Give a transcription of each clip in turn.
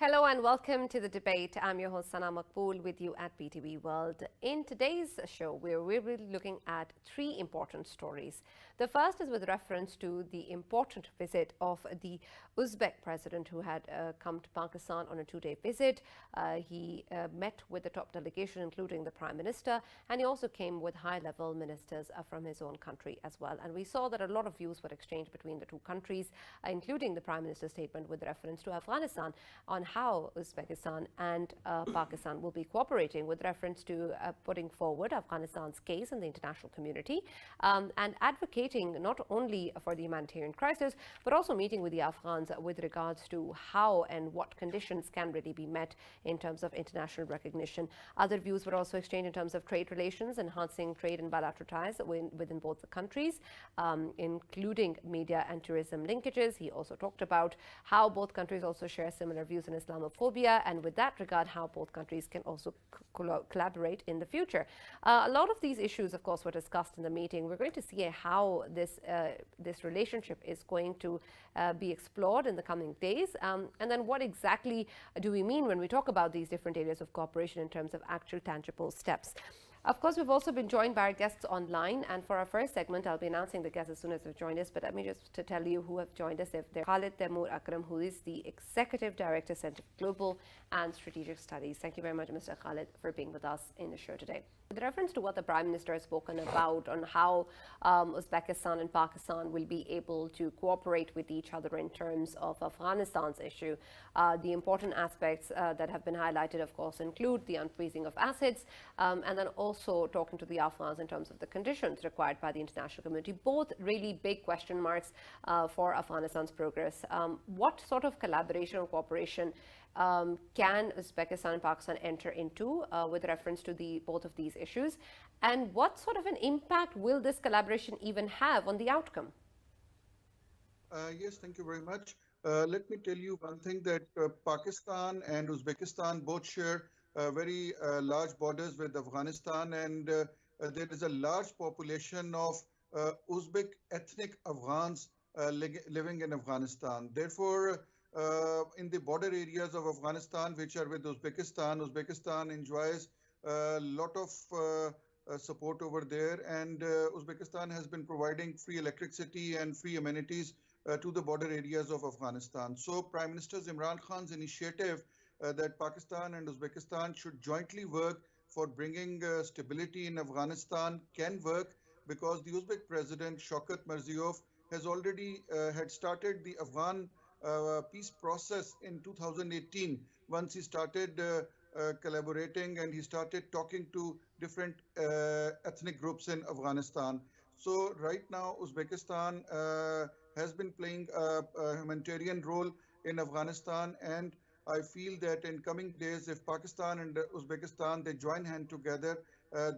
Hello and welcome to the debate. I'm your host Sana Makbool with you at PTV World. In today's show, we're really looking at three important stories. The first is with reference to the important visit of the Uzbek president who had come to Pakistan on a two-day visit. He met with the top delegation, including the Prime Minister, and he also came with high-level ministers from his own country as well. And we saw that a lot of views were exchanged between the two countries, including the Prime Minister's statement with reference to Afghanistan on how Uzbekistan and Pakistan will be cooperating with reference to putting forward Afghanistan's case in the international community and advocating not only for the humanitarian crisis, but also meeting with the Afghans with regards to how and what conditions can really be met in terms of international recognition. Other views were also exchanged in terms of trade relations, enhancing trade and bilateral ties within both the countries, including media and tourism linkages. He also talked about how both countries also share similar views in Islamophobia, and with that regard, how both countries can also collaborate in the future. A lot of these issues, of course, were discussed in the meeting. We're going to see how this relationship is going to be explored in the coming days, and then what exactly do we mean when we talk about these different areas of cooperation in terms of actual tangible steps. Of course, we've also been joined by our guests online, and for our first segment, I'll be announcing the guests as soon as they've joined us, but let me just to tell you who have joined us. They're Khalid Taimur Akram, who is the Executive Director, Center for Global and Strategic Studies. Thank you very much, Mr. Khalid, for being with us in the show today. With reference to what the Prime Minister has spoken about on how Uzbekistan and Pakistan will be able to cooperate with each other in terms of Afghanistan's issue, the important aspects that have been highlighted, of course, include the unfreezing of assets and then also talking to the Afghans in terms of the conditions required by the international community. Both really big question marks for Afghanistan's progress. What sort of collaboration or cooperation can Uzbekistan and Pakistan enter into with reference to both of these issues? And what sort of an impact will this collaboration even have on the outcome? Yes, thank you very much. Let me tell you one thing that Pakistan and Uzbekistan both share very large borders with Afghanistan, and there is a large population of Uzbek ethnic Afghans living in Afghanistan. Therefore, in the border areas of Afghanistan, which are with Uzbekistan, Uzbekistan enjoys a lot of support over there, and Uzbekistan has been providing free electricity and free amenities to the border areas of Afghanistan. So Prime Minister Imran Khan's initiative that Pakistan and Uzbekistan should jointly work for bringing stability in Afghanistan can work, because the Uzbek President Shavkat Mirziyoyev has already had started the Afghan peace process in 2018, once he started collaborating and he started talking to different ethnic groups in Afghanistan. So right now, Uzbekistan has been playing a humanitarian role in Afghanistan, and I feel that in coming days, if Pakistan and Uzbekistan, they join hand together,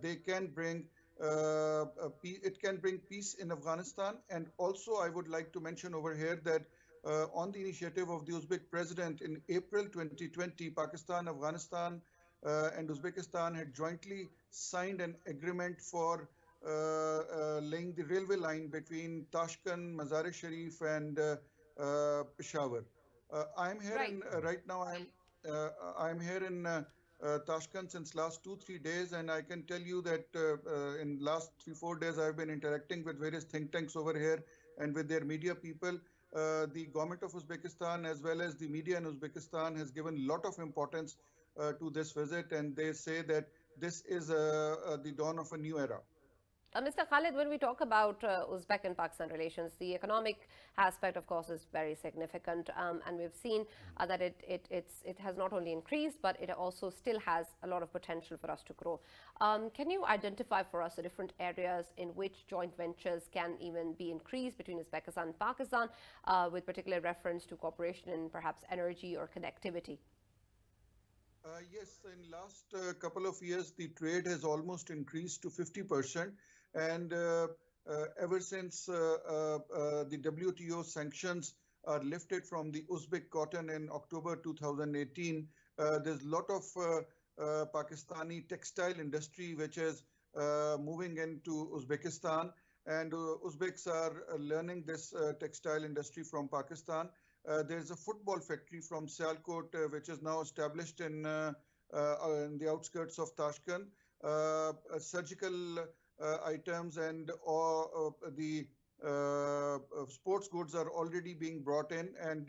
they can bring it can bring peace in Afghanistan. And also, I would like to mention over here that on the initiative of the Uzbek president in April 2020, Pakistan, Afghanistan, and Uzbekistan had jointly signed an agreement for laying the railway line between Tashkent, Mazar-e-Sharif, and Peshawar. I'm here right now. I'm here in Tashkent since last 2-3 days, and I can tell you that in last 3-4 days I've been interacting with various think tanks over here and with their media people. The government of Uzbekistan as well as the media in Uzbekistan has given a lot of importance to this visit, and they say that this is the dawn of a new era. Mr. Khalid, when we talk about Uzbek and Pakistan relations, the economic aspect, of course, is very significant, and we've seen that it has not only increased, but it also still has a lot of potential for us to grow. Can you identify for us the different areas in which joint ventures can even be increased between Uzbekistan and Pakistan, with particular reference to cooperation in perhaps energy or connectivity? Yes, in last couple of years, the trade has almost increased to 50%. And ever since the WTO sanctions are lifted from the Uzbek cotton in October 2018, there's a lot of Pakistani textile industry which is moving into Uzbekistan, and Uzbeks are learning this textile industry from Pakistan. There's a football factory from Sialkot, which is now established in the outskirts of Tashkent. Surgical items and the sports goods are already being brought in, and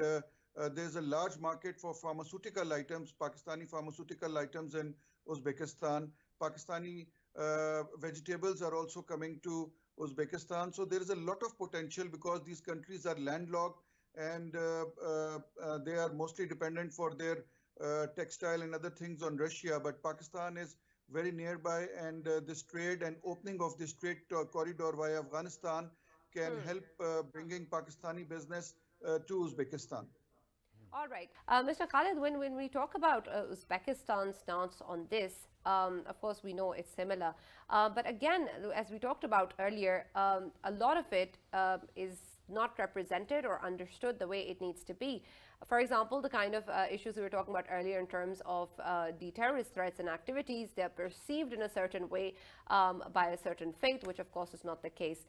there's a large market for pharmaceutical items, Pakistani pharmaceutical items in Uzbekistan. Pakistani vegetables are also coming to Uzbekistan. So there is a lot of potential because these countries are landlocked and they are mostly dependent for their textile and other things on Russia. But Pakistan is very nearby, and this trade and opening of this trade corridor via Afghanistan can help bringing Pakistani business to Uzbekistan. All right. Mr. Khalid, when we talk about Uzbekistan's stance on this, of course, we know it's similar. But again, as we talked about earlier, a lot of it is not represented or understood the way it needs to be. For example, the kind of issues we were talking about earlier in terms of the terrorist threats and activities, they're perceived in a certain way by a certain faith, which of course is not the case.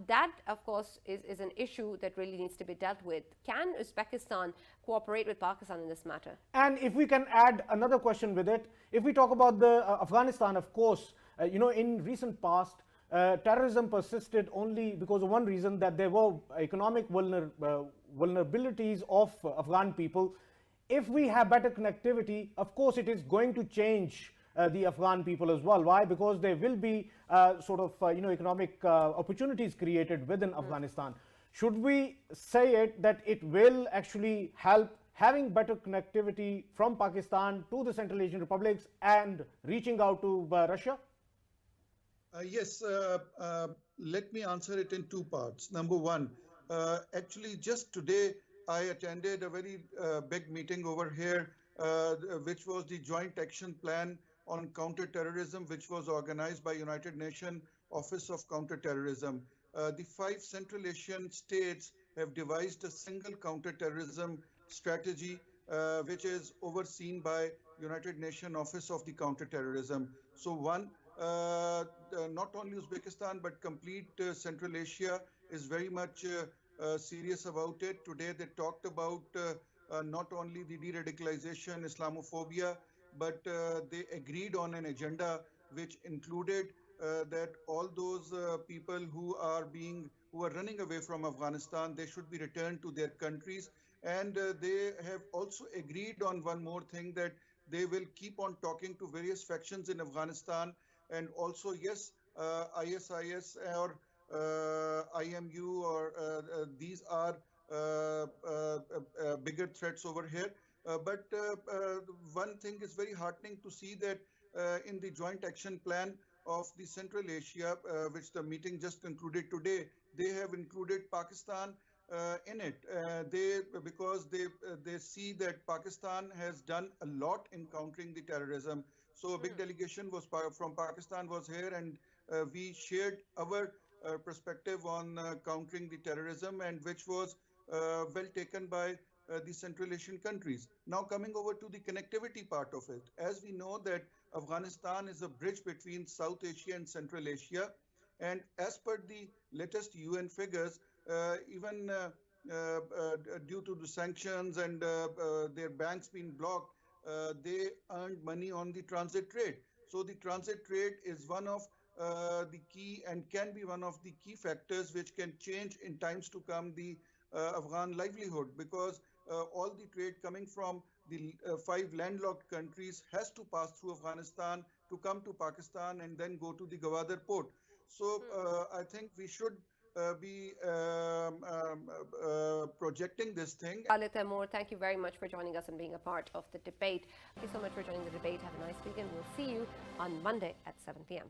That, of course, is an issue that really needs to be dealt with. Can Uzbekistan cooperate with Pakistan in this matter? And if we can add another question with it, if we talk about the Afghanistan, of course, in recent past, terrorism persisted only because of one reason, that there were economic vulnerabilities of Afghan people. If we have better connectivity, of course, it is going to change the Afghan people as well. Why? Because there will be economic opportunities created within Afghanistan. Should we say it that it will actually help having better connectivity from Pakistan to the Central Asian republics and reaching out to Russia? Yes, let me answer it in two parts. Number one, actually just today I attended a very big meeting over here, which was the Joint Action Plan on Counter-Terrorism, which was organized by United Nations Office of Counter-Terrorism. The 5 Central Asian states have devised a single counter-terrorism strategy, which is overseen by United Nations Office of the Counter-Terrorism. So one, not only Uzbekistan but complete Central Asia is very much serious about it. Today they talked about not only the de-radicalization, Islamophobia, but they agreed on an agenda which included that all those people who are running away from Afghanistan, they should be returned to their countries. And they have also agreed on one more thing, that they will keep on talking to various factions in Afghanistan. And also, yes, ISIS or IMU or these are bigger threats over here. But one thing is very heartening to see that in the Joint Action Plan of the Central Asia, which the meeting just concluded today, they have included Pakistan in it. Because they see that Pakistan has done a lot in countering the terrorism. So a big delegation from Pakistan was here, and we shared our perspective on countering the terrorism, and which was well taken by the Central Asian countries. Now coming over to the connectivity part of it, as we know that Afghanistan is a bridge between South Asia and Central Asia, and as per the latest UN figures, even due to the sanctions and their banks being blocked, they earned money on the transit trade. So the transit trade is one of the key and can be one of the key factors which can change in times to come the Afghan livelihood, because all the trade coming from the 5 landlocked countries has to pass through Afghanistan to come to Pakistan and then go to the Gwadar port. So I think we should be projecting this thing. Khalid Taimur, thank you very much for joining us and being a part of the debate. Thank you so much for joining the debate. Have a nice weekend. We'll see you on Monday at 7 p.m.